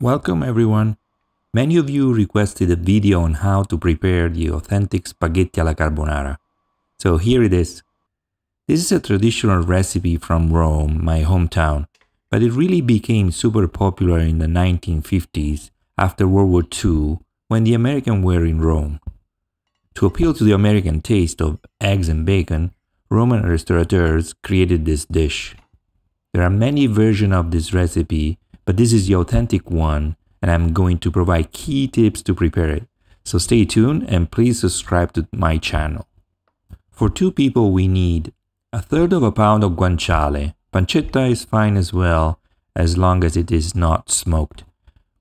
Welcome everyone. Many of you requested a video on how to prepare the authentic spaghetti alla carbonara. So here it is. This is a traditional recipe from Rome, my hometown, but it really became super popular in the 1950s after World War II when the Americans were in Rome. To appeal to the American taste of eggs and bacon, Roman restaurateurs created this dish. There are many versions of this recipe, but this is the authentic one, and I'm going to provide key tips to prepare it. So stay tuned and please subscribe to my channel. For 2 people we need 1/3 pound of guanciale. Pancetta is fine as well, as long as it is not smoked.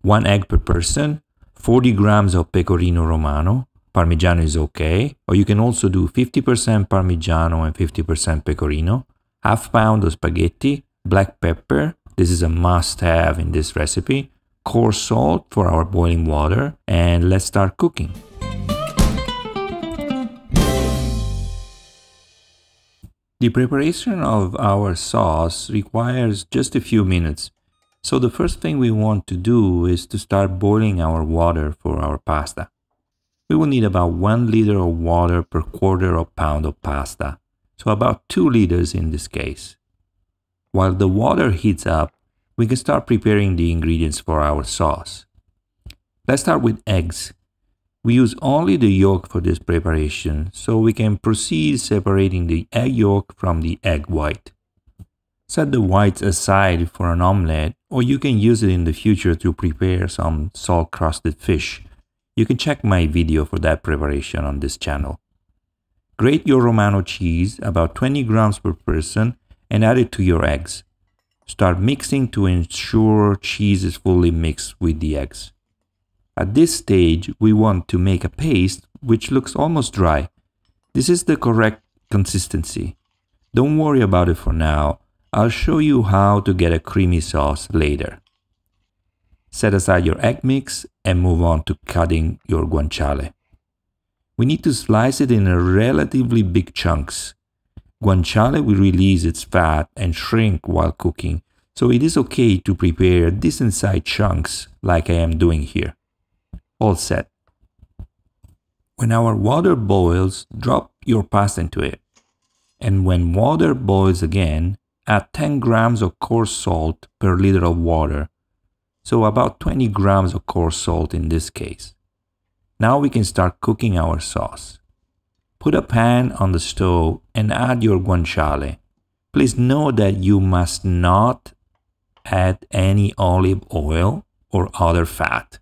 1 egg per person, 40 grams of Pecorino Romano. Parmigiano is okay, or you can also do 50% Parmigiano and 50% Pecorino. 1/2 pound of spaghetti, black pepper, this is a must-have in this recipe, coarse salt for our boiling water, and let's start cooking. The preparation of our sauce requires just a few minutes, so the first thing we want to do is to start boiling our water for our pasta. We will need about 1 liter of water per 1/4 pound of pasta, so about 2 liters in this case. While the water heats up, we can start preparing the ingredients for our sauce. Let's start with eggs. We use only the yolk for this preparation, so we can proceed separating the egg yolk from the egg white. Set the whites aside for an omelette, or you can use it in the future to prepare some salt-crusted fish. You can check my video for that preparation on this channel. Grate your Romano cheese, about 20 grams per person, and add it to your eggs. Start mixing to ensure cheese is fully mixed with the eggs. At this stage, we want to make a paste which looks almost dry. This is the correct consistency. Don't worry about it for now. I'll show you how to get a creamy sauce later. Set aside your egg mix and move on to cutting your guanciale. We need to slice it in relatively big chunks. Guanciale will release its fat and shrink while cooking, so it is okay to prepare decent-sized chunks like I am doing here. All set. When our water boils, drop your pasta into it. And when water boils again, add 10 grams of coarse salt per liter of water, so about 20 grams of coarse salt in this case. Now we can start cooking our sauce. Put a pan on the stove and add your guanciale. Please note that you must not add any olive oil or other fat.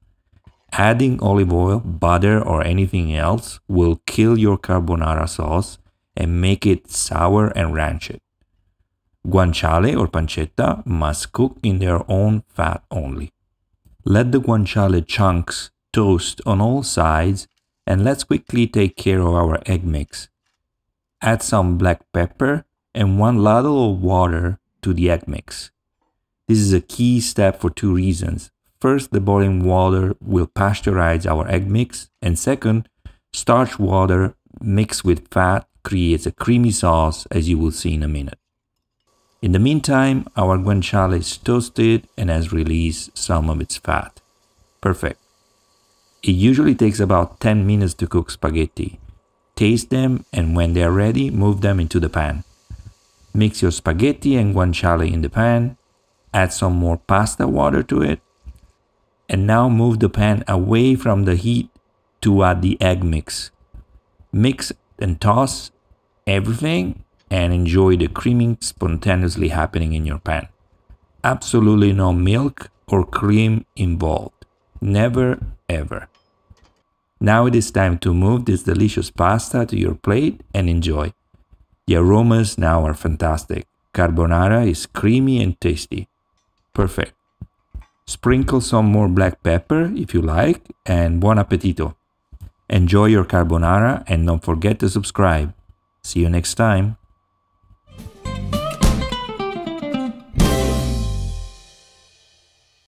Adding olive oil, butter, or anything else will kill your carbonara sauce and make it sour and rancid. Guanciale or pancetta must cook in their own fat only. Let the guanciale chunks toast on all sides, and let's quickly take care of our egg mix. Add some black pepper and 1 ladle of water to the egg mix. This is a key step for 2 reasons. First, the boiling water will pasteurize our egg mix, and second, starch water mixed with fat creates a creamy sauce, as you will see in a minute. In the meantime, our guanciale is toasted and has released some of its fat. Perfect. It usually takes about 10 minutes to cook spaghetti. Taste them, and when they are ready, move them into the pan. Mix your spaghetti and guanciale in the pan. Add some more pasta water to it. And now move the pan away from the heat to add the egg mix. Mix and toss everything and enjoy the creaming spontaneously happening in your pan. Absolutely no milk or cream involved. Never ever. Now it is time to move this delicious pasta to your plate and enjoy. The aromas now are fantastic. Carbonara is creamy and tasty. Perfect. Sprinkle some more black pepper if you like, and buon appetito. Enjoy your carbonara and don't forget to subscribe. See you next time.